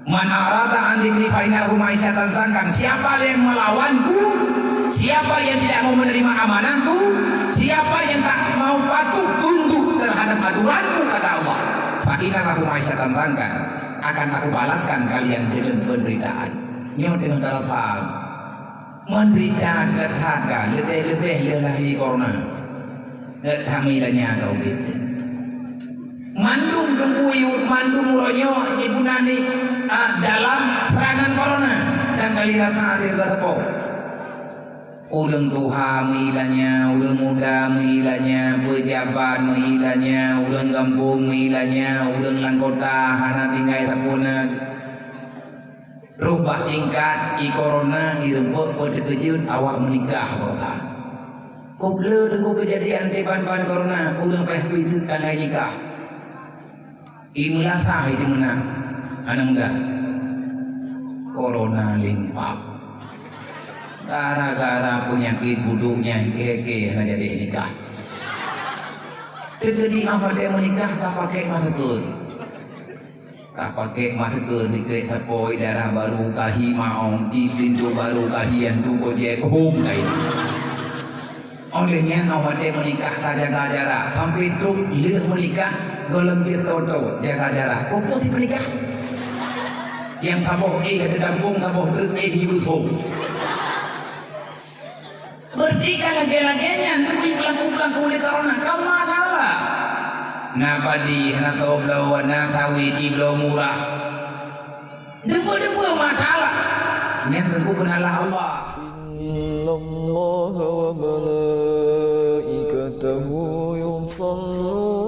Man arada an dzikri fa inna lahu ma'isyatan dzankan. Siapa yang melawanku, siapa yang tidak mau menerima amanahku, siapa yang tak mau patuh tunduk terhadap aturanku, kata Allah, fa inna lahu ma'isyatan dzankan, akan aku balaskan kalian dengan penderitaan. Nyo dengan cara faham. Menderita terhadap lebih-lebih lelahi corona. Hamilanya kau gitu. Mandum dengkuyut, mandum muronyo ibu nani dalam serangan corona dan kali rata ada yang berapa. Ulang tua milanya, ulang muda milanya, pejabat milanya, ulang kampung milanya, ulang langkota hana tinggal tapuna. Rubah tingkat i corona i rembuk pada kejut awak menikah bosa. Kau bela dengan kejadian teban-ban corona, ulang PSB itu tanda nikah. Imulah sah itu mana? Anak muda. Corona limpak. Gara-gara penyakit buduknya keke hanya jadi nikah. Terjadi apa dia menikah tak pakai masker. Tak pakai masker di kereta poi darah baru kahi maong di pintu baru kahian tu koje kohong kai. Olehnya awak dia menikah tak jaga jarak sampai truk dia menikah golem dia toto jaga jarak. Kau pun menikah? Yang taboh ada dampung taboh truk hidup so. Bertiga lagi-laginya nunggu pelaku-pelaku oleh corona. Kau masalah. Nabadi hana tau belau na tawi di belau murah. Dempu-dempu masalah. Yang dempu benalah Allah. Inna Allah wa malaikatahu yusalluna